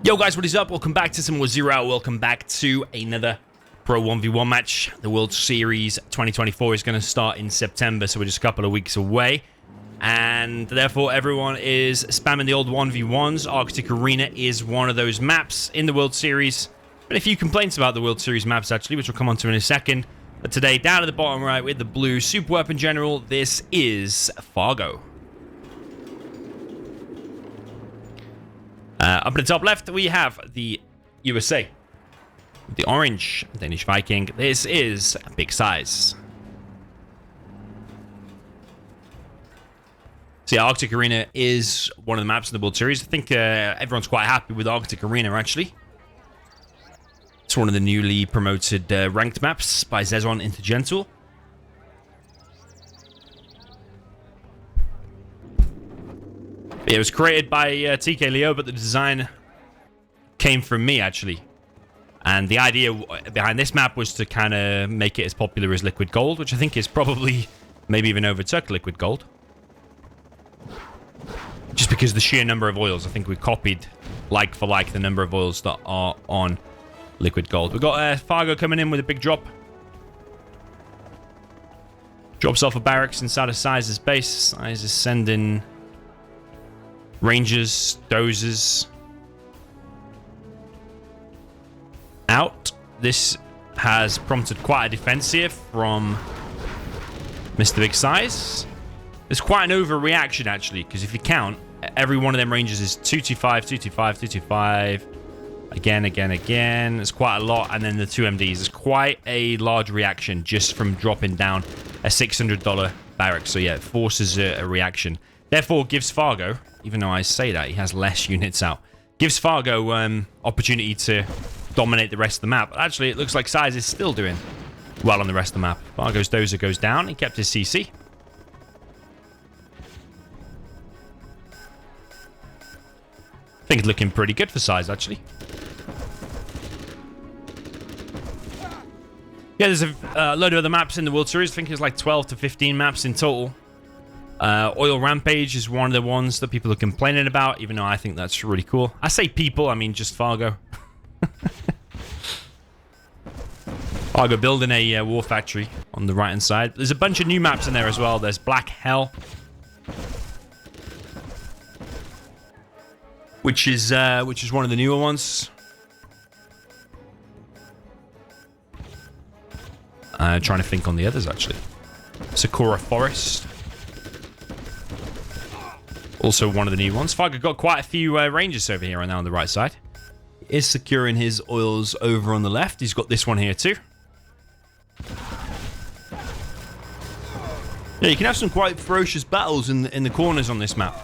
Yo guys, what is up? Welcome back to some more Zero Hour. Welcome back to another Pro 1v1 match. The World Series 2024 is going to start in September, so we're just a couple of weeks away. And therefore, everyone is spamming the old 1v1s. Arctic Arena is one of those maps in the World Series. Been a few complaints about the World Series maps, actually, which we'll come on to in a second. But today, down at the bottom right with the blue Superweapon General, this is Fargo. Up in the top left, we have the USA. The orange Danish Viking. This is Big Size. So yeah, Arctic Arena is one of the maps in the World Series. I think everyone's quite happy with Arctic Arena, actually. It's one of the newly promoted ranked maps by Zezon into Gentle. It was created by TK Leo, but the design came from me, actually. And the idea behind this map was to kind of make it as popular as Liquid Gold, which I think is probably maybe even overtook Liquid Gold. Just because the sheer number of oils, I think we copied, like for like, the number of oils that are on Liquid Gold. We've got Fargo coming in with a big drop. Drops off a barracks inside of Size's base. Size is sending Rangers, dozers out. This has prompted quite a defense here from Mr. Big Size. There's quite an overreaction, actually, because if you count, every one of them Rangers is 225, 225, 225. Again. It's quite a lot. And then the two MDs. There's quite a large reaction just from dropping down a $600 barracks. So yeah, it forces a reaction. Therefore, gives Fargo, even though I say that, he has less units out, gives Fargo opportunity to dominate the rest of the map. But actually, it looks like Size is still doing well on the rest of the map. Fargo's dozer goes down. He kept his CC. I think it's looking pretty good for Size, actually. Yeah, there's a load of other maps in the World Series. I think it's like 12 to 15 maps in total. Oil Rampage is one of the ones that people are complaining about, even though I think that's really cool. I say people, I mean just Fargo. Fargo building a war factory on the right-hand side. There's a bunch of new maps in there as well. There's Black Hell, which is one of the newer ones. Trying to think on the others, actually. Sakura Forest. Also one of the new ones. Fargo got quite a few Rangers over here right now on the right side. He is securing his oils over on the left. He's got this one here too. Yeah, you can have some quite ferocious battles in the corners on this map.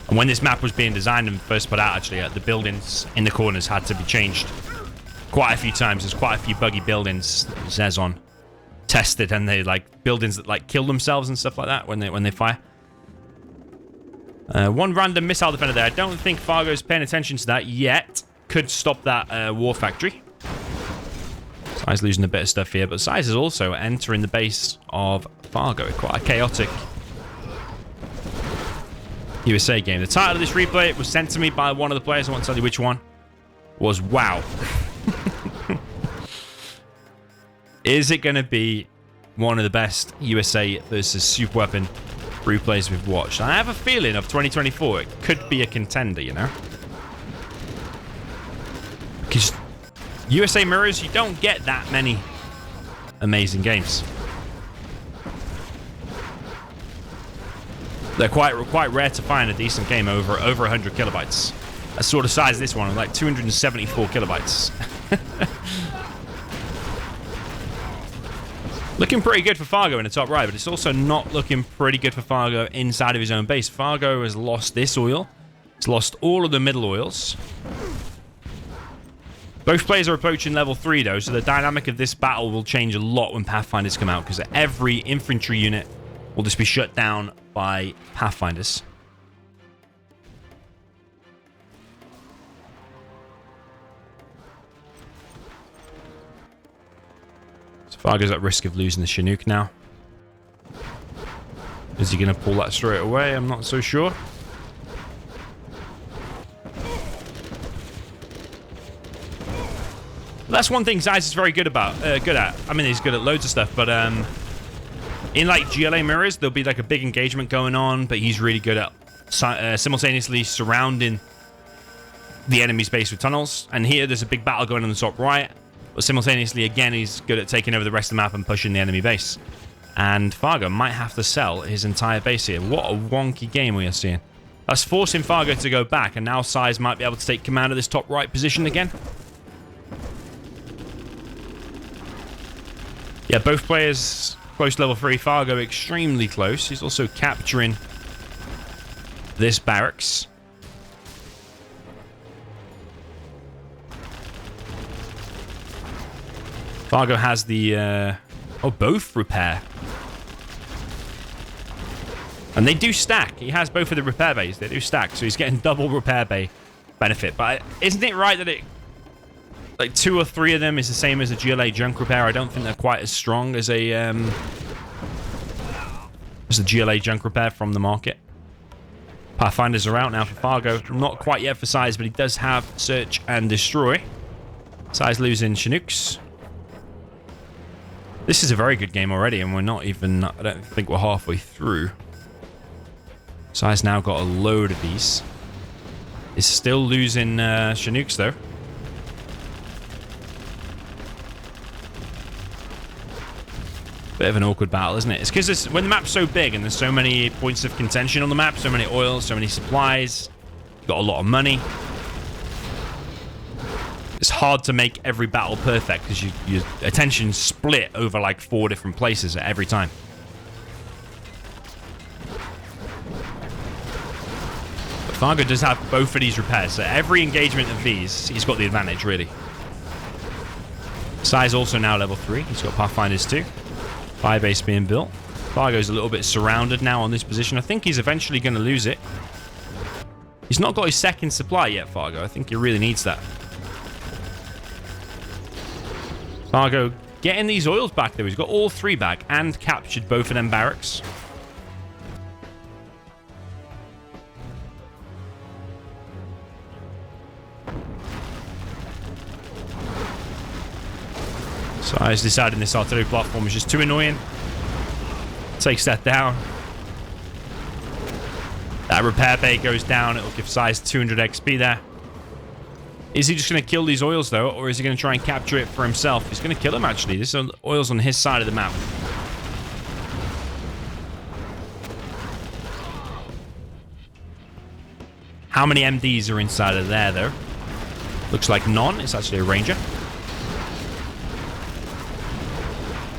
And when this map was being designed and first put out, actually, the buildings in the corners had to be changed quite a few times. There's quite a few buggy buildings that Zezon tested, and they like buildings that like kill themselves and stuff like that when they fire. One random missile defender there. I don't think Fargo's paying attention to that yet. Could stop that war factory. Size losing a bit of stuff here, but Size is also entering the base of Fargo. Quite a chaotic USA game. The title of this replay was sent to me by one of the players. I won't tell you which one. Was wow. Is it going to be one of the best USA versus Superweapon replays we've watched? I have a feeling of 2024 it could be a contender, you know? Because USA mirrors, you don't get that many amazing games. They're quite rare to find a decent game over 100 kilobytes. A sort of size this one, like 274 kilobytes. Looking pretty good for Fargo in the top right, but it's also not looking pretty good for Fargo inside of his own base. Fargo has lost this oil. He's lost all of the middle oils. Both players are approaching level 3, though, so the dynamic of this battle will change a lot when Pathfinders come out, because every infantry unit will just be shut down by Pathfinders. So Fargo's at risk of losing the Chinook now. Is he going to pull that straight away? I'm not so sure. That's one thing Zeiss is very good at. I mean, he's good at loads of stuff, but in like GLA mirrors, there'll be like a big engagement going on, but he's really good at simultaneously surrounding the enemy's base with tunnels. And here, there's a big battle going on the top right, but simultaneously, again, he's good at taking over the rest of the map and pushing the enemy base. And Fargo might have to sell his entire base here. What a wonky game we are seeing. That's forcing Fargo to go back, and now Zeiss might be able to take command of this top right position again. Yeah, both players close to level 3. Fargo extremely close. He's also capturing this barracks. Fargo has the... both repair. And they do stack. He has both of the repair bays. They do stack, so he's getting double repair bay benefit. But isn't it right that it... like 2 or 3 of them is the same as a GLA junk repair? I don't think they're quite as strong as a GLA junk repair from the market. Pathfinders are out now for Fargo. Not quite yet for Zeiss, but he does have Search and Destroy. Zeiss losing Chinooks. This is a very good game already, and we're not even... I don't think we're halfway through. Zeiss now got a load of these. Is still losing Chinooks, though. Bit of an awkward battle, isn't it? It's because when the map's so big and there's so many points of contention on the map, so many oils, so many supplies, you've got a lot of money. It's hard to make every battle perfect because your attention's split over like 4 different places at every time. But Fargo does have both of these repairs, so every engagement of these, he's got the advantage, really. Zeiss also now level 3. He's got Pathfinders too. Fire base being built. Fargo's a little bit surrounded now on this position. I think he's eventually going to lose it. He's not got his second supply yet, Fargo. I think he really needs that. Fargo getting these oils back, though. He's got all 3 back and captured both of them barracks. So I was deciding this artillery platform is just too annoying. Takes that down. That repair bay goes down. It'll give Zeiss 200 XP there. Is he just going to kill these oils, though? Or is he going to try and capture it for himself? He's going to kill him, actually. This oil's on his side of the map. How many MDs are inside of there, though? Looks like none. It's actually a ranger.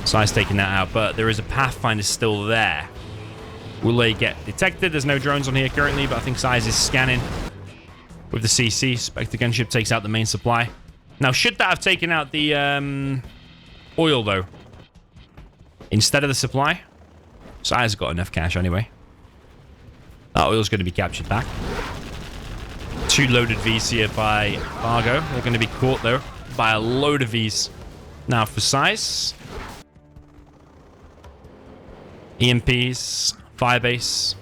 Zeiss taking that out, but there is a Pathfinder still there. Will they get detected? There's no drones on here currently, but I think Zeiss is scanning with the CC. Spectre gunship takes out the main supply. Now, should that have taken out the oil, though, instead of the supply? Zeiss has got enough cash anyway. That oil's going to be captured back. 2 loaded Vs here by Fargo. They're going to be caught, though, by a load of Vs. Now, for Zeiss... EMPs, firebase.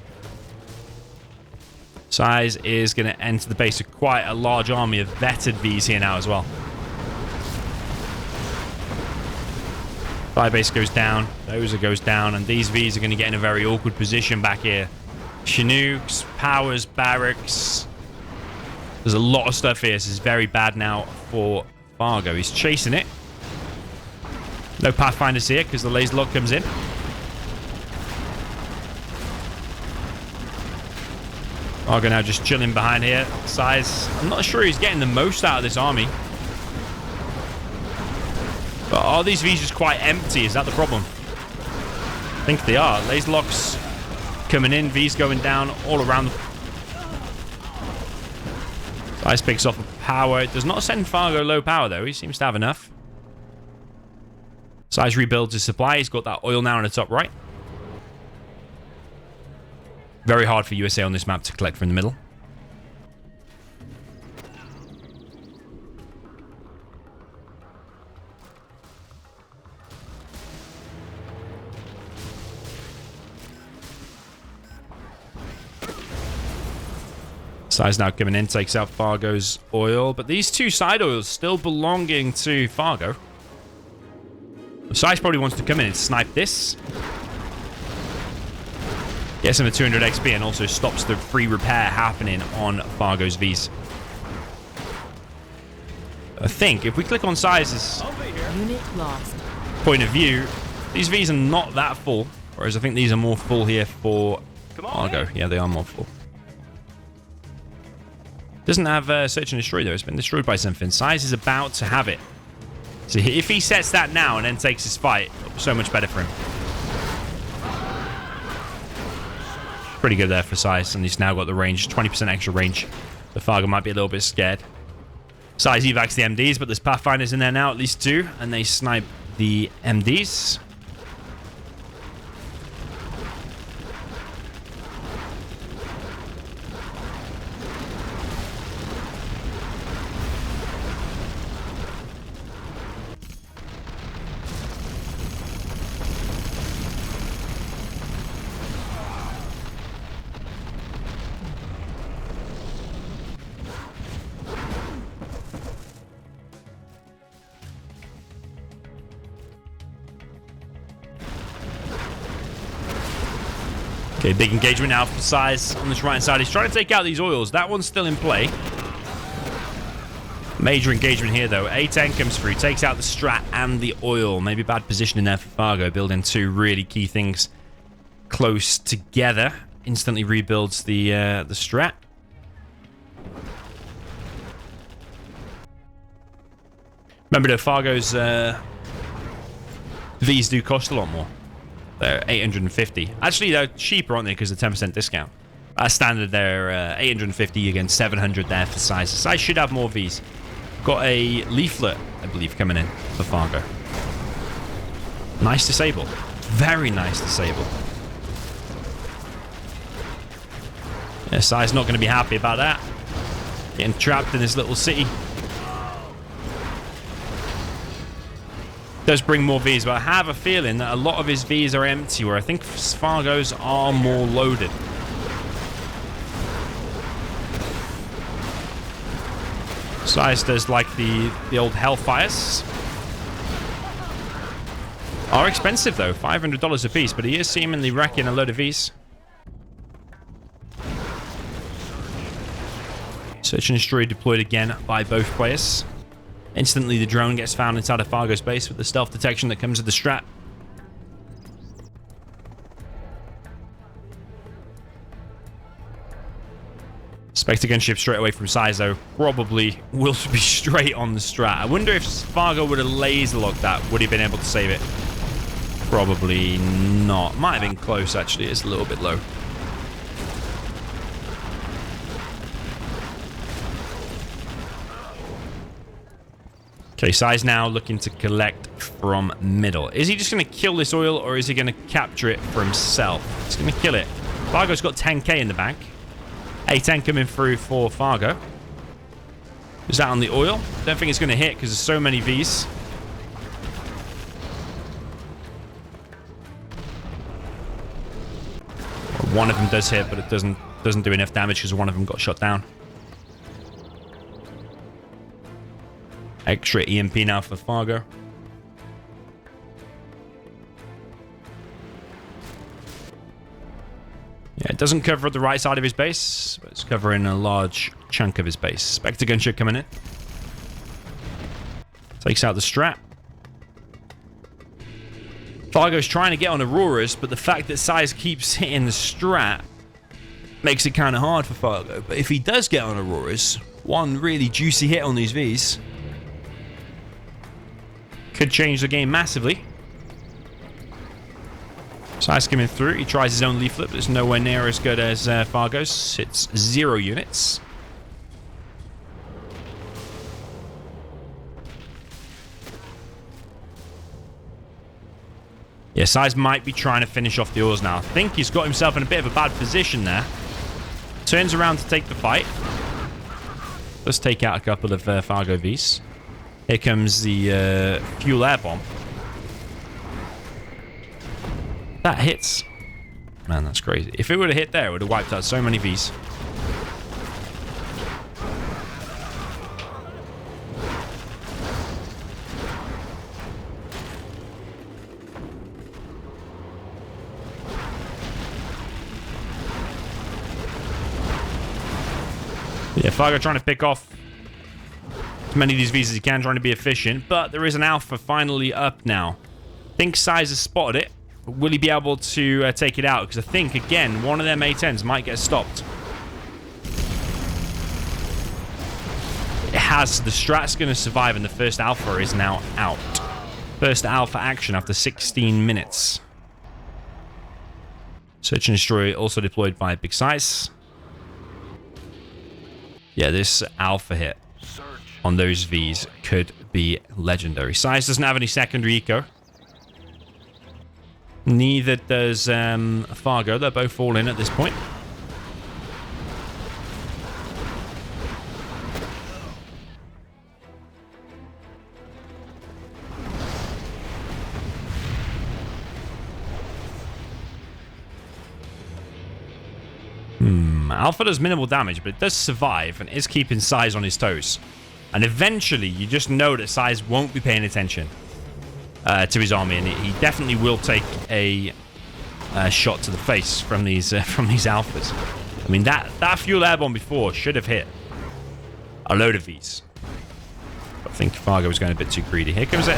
Zeiss is going to enter the base with quite a large army of vetted Vs here now as well. Firebase goes down, Dozer goes down, and these Vs are going to get in a very awkward position back here. Chinooks, powers, barracks. There's a lot of stuff here. This is very bad now for Fargo. He's chasing it. No Pathfinders here because the laser lock comes in. Fargo now just chilling behind here. Zeiss, I'm not sure he's getting the most out of this army. But are these Vs just quite empty? Is that the problem? I think they are. Laser locks coming in. Vs going down all around. Zeiss picks off a power. It does not send Fargo low power, though. He seems to have enough. Zeiss rebuilds his supply. He's got that oil now in the top right. Very hard for USA on this map to collect from the middle. Size now coming in, takes out Fargo's oil. But these two side oils still belonging to Fargo. Size probably wants to come in and snipe this. Gets him a 200 XP and also stops the free repair happening on Fargo's Vs. I think if we click on Size's unit lost point of view, these Vs are not that full. Whereas I think these are more full here for Fargo. Yeah, they are more full. Doesn't have search and destroy though. It's been destroyed by something. Size is about to have it. So if he sets that now and then takes his fight, so much better for him. Pretty good there for Size, and he's now got the range, 20% extra range. So Fargo might be a little bit scared. Size evacs the MDs, but there's Pathfinders in there now, at least 2, and they snipe the MDs. Okay, big engagement now for Size on this right-hand side. He's trying to take out these oils. That one's still in play. Major engagement here, though. A10 comes through, takes out the strat and the oil. Maybe bad positioning there for Fargo. Building 2 really key things close together. Instantly rebuilds the strat. Remember that Fargo's Vs do cost a lot more. They're 850. Actually, they're cheaper, aren't they? Because of 10% discount. As standard, they're 850 against 700 there for Size. Size should have more Vs. Got a leaflet, I believe, coming in for Fargo. Nice disable. Very nice disable. Yeah, Size not going to be happy about that. Getting trapped in this little city. Does bring more Vs, but I have a feeling that a lot of his Vs are empty, where I think Fargo's are more loaded. Size does like the old Hellfires. Are expensive though, $500 a piece, but he is seemingly wrecking a load of Vs. Search and Destroy deployed again by both players. Instantly, the drone gets found inside of Fargo's base with the stealth detection that comes with the strat. Spectre gunship straight away from Size, though. Probably will be straight on the strat. I wonder if Fargo would have laser locked that. Would he have been able to save it? Probably not. Might have been close, actually. It's a little bit low. Okay, Size now looking to collect from middle. Is he just going to kill this oil, or is he going to capture it for himself? He's going to kill it. Fargo's got 10k in the bank. A10 coming through for Fargo. Is that on the oil? Don't think it's going to hit because there's so many Vs. One of them does hit, but it doesn't do enough damage because one of them got shot down. Extra EMP now for Fargo. Yeah, it doesn't cover the right side of his base, but it's covering a large chunk of his base. Spectre gunship coming in. Takes out the strat. Fargo's trying to get on Auroras, but the fact that Size keeps hitting the strat makes it kind of hard for Fargo. But if he does get on Auroras, one really juicy hit on these Vs could change the game massively. Size coming through. He tries his own leaflet, but it's nowhere near as good as Fargo's. It's 0 units. Yeah, Size might be trying to finish off the oils now. I think he's got himself in a bit of a bad position there. Turns around to take the fight. Let's take out a couple of Fargo Vs. Here comes the fuel air bomb. That hits. Man, that's crazy. If it would have hit there, it would have wiped out so many Vs. Fargo trying to pick off as many of these Vs as he can, trying to be efficient. But there is an Alpha finally up now. I think Size has spotted it. But will he be able to take it out? Because I think, again, one of their A-10s might get stopped. It has. The Strat's going to survive, and the first Alpha is now out. First Alpha action after 16 minutes. Search and Destroy also deployed by Big Size. Yeah, this Alpha hit on those Vs could be legendary. Size doesn't have any secondary eco. Neither does Fargo. They're both all in at this point. Alpha does minimal damage, but it does survive and is keeping Size on his toes. And eventually, you just know that Size won't be paying attention to his army, and he definitely will take a shot to the face from these Alphas. I mean, that fuel airborne before should have hit a load of these. But I think Fargo was going a bit too greedy. Here comes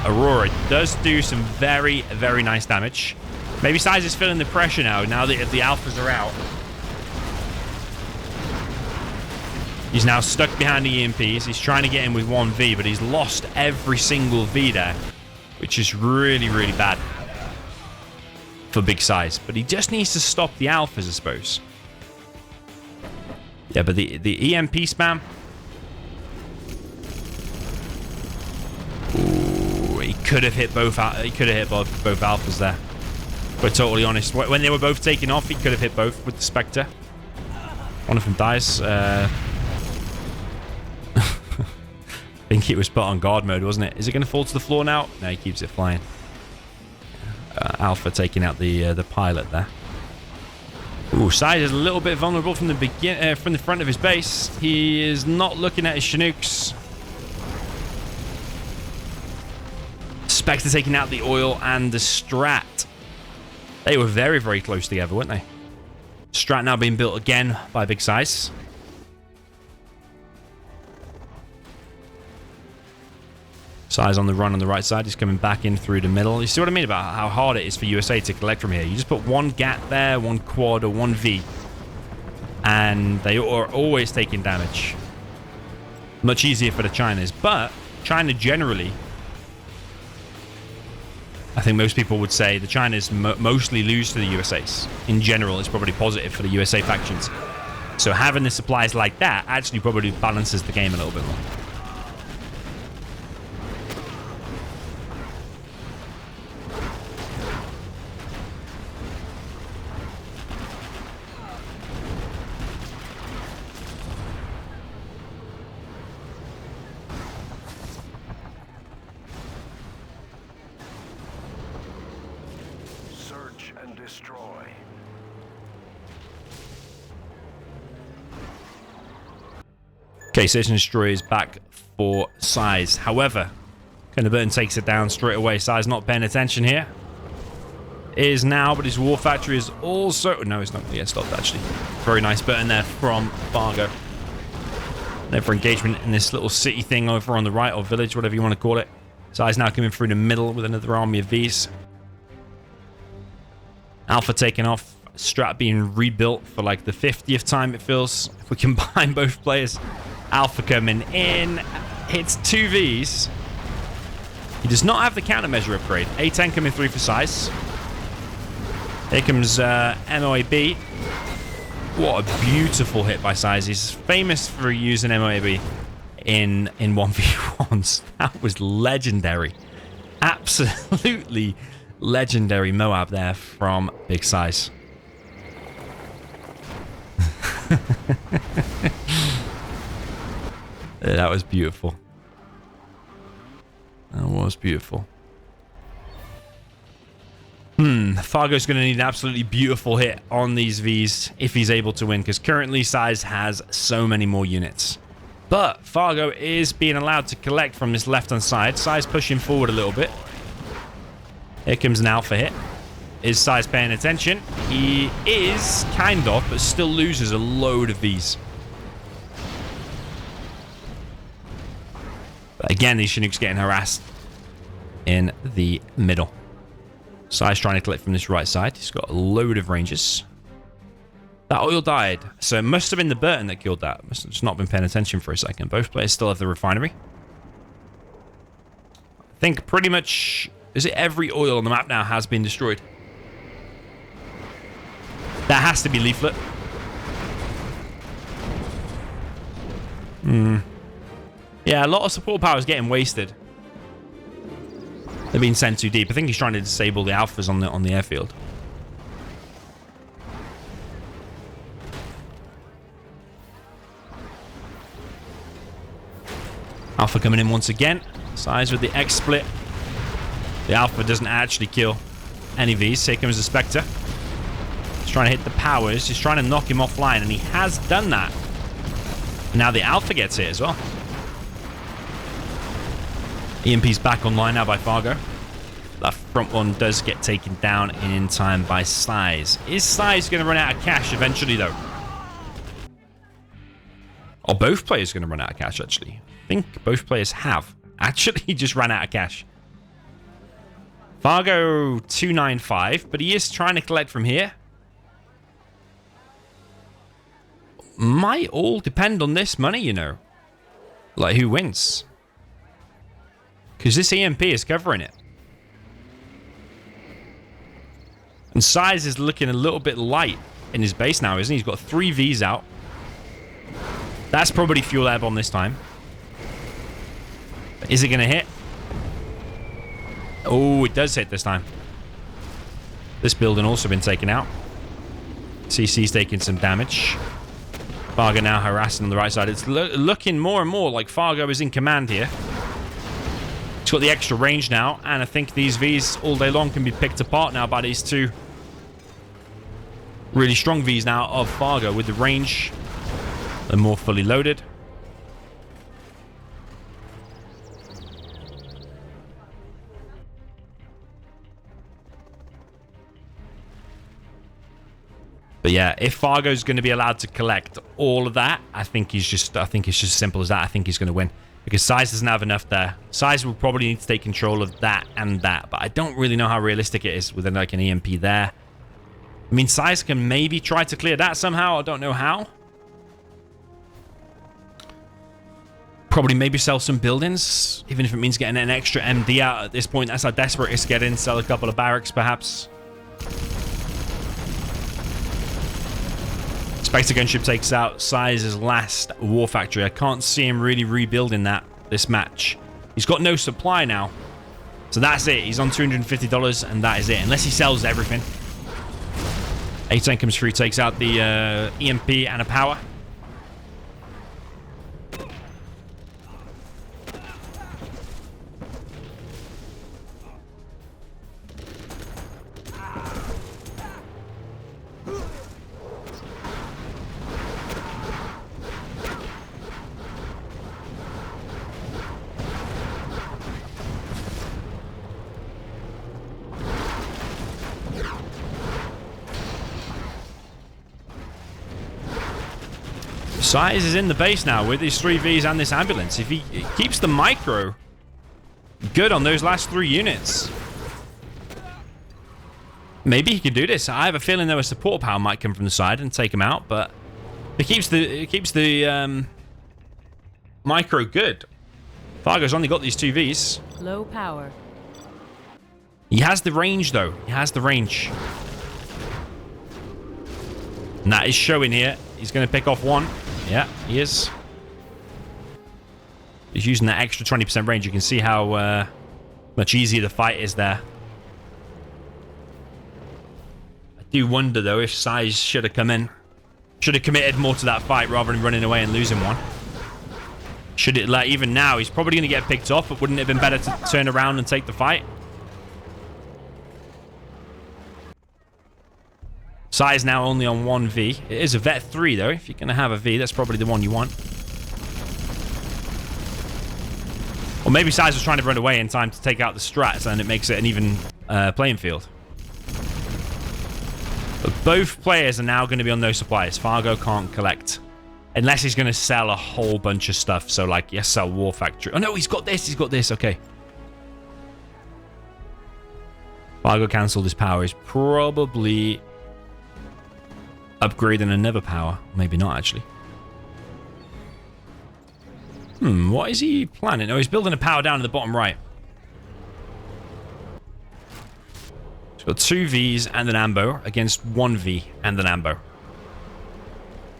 Aurora. Does do some very, very nice damage. Maybe Size is feeling the pressure now that the Alphas are out. He's now stuck behind the EMPs. He's trying to get in with 1V, but he's lost every single V there, which is really, really bad for Big Size. But he just needs to stop the Alphas, I suppose. Yeah, but the EMP spam. Ooh, he could have hit both. He could have hit both Alphas there. We're totally honest. When they were both taking off, he could have hit both with the Spectre. One of them dies. I think it was put on guard mode, wasn't it? Is it going to fall to the floor now? No, he keeps it flying. Alpha taking out the pilot there. Ooh, Size is a little bit vulnerable from the from the front of his base. He is not looking at his Chinooks. Spectre taking out the oil and the Strat. They were very, very close together, weren't they? Strat now being built again by Big Size. Size on the run on the right side. He's coming back in through the middle. You see what I mean about how hard it is for USA to collect from here? You just put one gap there, one quad or one V, and they are always taking damage. Much easier for the Chinas, but China generally, I think most people would say the Chinas mostly lose to the USAs. In general, it's probably positive for the USA factions. So having the supplies like that actually probably balances the game a little bit more. Okay, Search and Destroy is back for Size. However, Burton takes it down straight away. Size not paying attention here. Is now, but his War Factory is also... No, it's not going to get stopped, actually. Very nice Burton there from Fargo. Never engagement in this little city thing over on the right, or village, whatever you want to call it. Size now coming through the middle with another army of Vs. Alpha taking off. Strat being rebuilt for like the 50th time, it feels. If we combine both players. Alpha coming in, hits 2 Vs. He does not have the countermeasure upgrade. A10 coming through for Size. Here comes MOAB. What a beautiful hit by Size. He's famous for using MOAB in 1v1s. That was legendary. Absolutely legendary Moab there from Big Size. That was beautiful. That was beautiful. Fargo's going to need an absolutely beautiful hit on these Vs if he's able to win, because currently Size has so many more units. But Fargo is being allowed to collect from this left-hand side. Size pushing forward a little bit. Here comes an Alpha hit. Is Size paying attention? He is, kind of, but still loses a load of Vs. But again, these Chinooks getting harassed in the middle. Sai's trying to collect from this right side. He's got a load of ranges. That oil died. So it must have been the Burton that killed that. Must have just not been paying attention for a second. Both players still have the refinery. I think pretty much... Is it every oil on the map now has been destroyed? That has to be Leaflet. Yeah, a lot of support power is getting wasted. They're being sent too deep. I think he's trying to disable the alphas on the airfield. Alpha coming in once again. Size with the X split. The Alpha doesn't actually kill any of these. Here comes the Spectre. He's trying to hit the powers. He's trying to knock him offline, and he has done that. Now the Alpha gets hit as well. EMP's back online now by Fargo. That front one does get taken down in time by Size. Is Size going to run out of cash eventually, though? Or both players going to run out of cash, actually? I think both players have actually just ran out of cash. Fargo 295, but he is trying to collect from here. Might all depend on this money, you know. Like, who wins? Because this EMP is covering it. And Size is looking a little bit light in his base now, isn't he? He's got 3 Vs out. That's probably fuel airborne this time. Is it going to hit? Oh, it does hit this time. This building also been taken out. CC's taking some damage. Fargo now harassing on the right side. It's looking more and more like Fargo is in command here. He's got the extra range now, and I think these Vs all day long can be picked apart now by these 2 really strong Vs now of Fargo with the range. They're more fully loaded. But yeah, if Fargo's going to be allowed to collect all of that, I think it's just as simple as that. I think he's going to win. Because Size doesn't have enough there. Size will probably need to take control of that and that. But I don't really know how realistic it is with like an EMP there. I mean, Size can maybe try to clear that somehow. I don't know how. Probably maybe sell some buildings. Even if it means getting an extra MD out at this point. That's how desperate it's getting. Sell a couple of barracks perhaps. Spectre gunship takes out Size's last war factory. I can't see him really rebuilding this match. He's got no supply now. So that's it. He's on $250 and that is it. Unless he sells everything. A10 comes through, takes out the EMP and a power. Size is in the base now with his 3 Vs and this ambulance. If he keeps the micro good on those last 3 units, maybe he can do this. I have a feeling though a support power might come from the side and take him out, but it keeps the micro good. Fargo's only got these 2 Vs. Low power. He has the range though. He has the range. And that is showing here. He's going to pick off 1. Yeah, he is. He's using that extra 20% range. You can see how much easier the fight is there. I do wonder, though, if Size should have come in. Should have committed more to that fight rather than running away and losing 1. Should it, like, even now, he's probably going to get picked off, but wouldn't it have been better to turn around and take the fight? Size now only on 1 V. It is a Vet 3, though. If you're going to have a V, that's probably the one you want. Or maybe Size was trying to run away in time to take out the strats, and it makes it an even playing field. But both players are now going to be on no supplies. Fargo can't collect Unless he's going to sell a whole bunch of stuff. So, like, yes, sell War Factory. Oh, no, he's got this. He's got this. Okay. Fargo cancelled his power. He's probably upgrading another power. Maybe not, actually. What is he planning? Oh, he's building a power down in the bottom right. He's got 2 Vs and an Ambo against 1 V and an Ambo.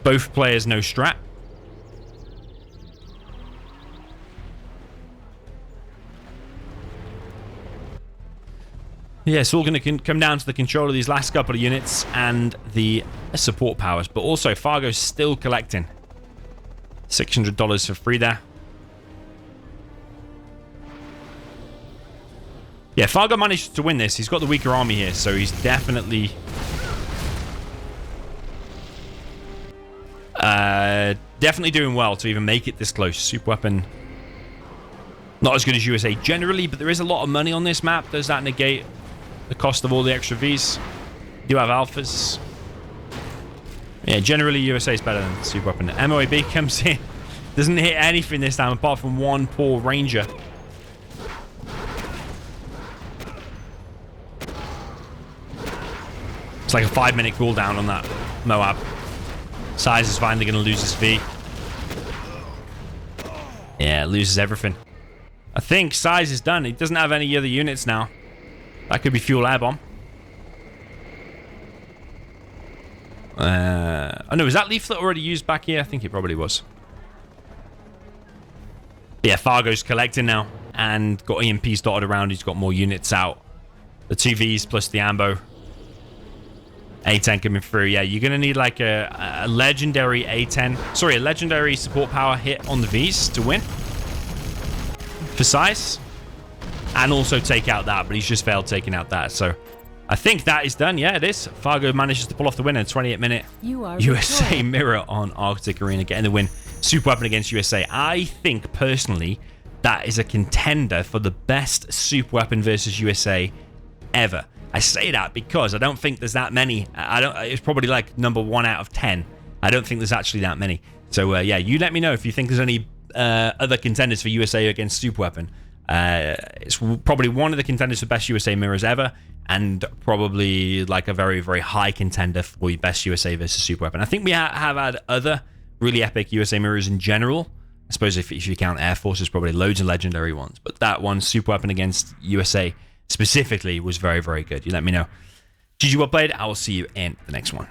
Both players no strat. Yeah, it's all going to come down to the control of these last couple of units and the support powers. But also, Fargo's still collecting. $600 for free there. Yeah, Fargo managed to win this. He's got the weaker army here, so he's definitely... definitely doing well to even make it this close. Superweapon, not as good as USA generally, but there is a lot of money on this map. Does that negate the cost of all the extra Vs? You do have alphas. Yeah, generally USA is better than Superweapon. MOAB comes in. Doesn't hit anything this time apart from one poor ranger. It's like a 5-minute cooldown on that Moab. Size is finally going to lose his V. Yeah, it loses everything. I think Size is done. He doesn't have any other units now. That could be Fuel Air Bomb. Oh no, was that leaflet already used back here? I think it probably was. Yeah, Fargo's collecting now. And got EMPs dotted around. He's got more units out. The 2 Vs plus the Ambo. A10 coming through. Yeah, you're going to need like a legendary A10. Sorry, a legendary support power hit on the Vs to win. For Size. And also take out that, but he's just failed taking out that. So I think that is done. Yeah, it is. Fargo manages to pull off the winner. 28-minute USA mirror on Arctic Arena, getting the win. Superweapon against USA. I think, personally, that is a contender for the best Superweapon versus USA ever. I say that because I don't think there's that many. It's probably like number 1 out of 10. I don't think there's actually that many. So yeah, you let me know if you think there's any other contenders for USA against Superweapon. It's probably one of the contenders for best USA mirrors ever, and probably like a very, very high contender for best USA versus Superweapon. I think we have had other really epic USA mirrors in general. I suppose if you count Air Force, there's probably loads of legendary ones, but that one, Superweapon against USA specifically, was very, very good. You let me know. GG, well played. I will see you in the next one.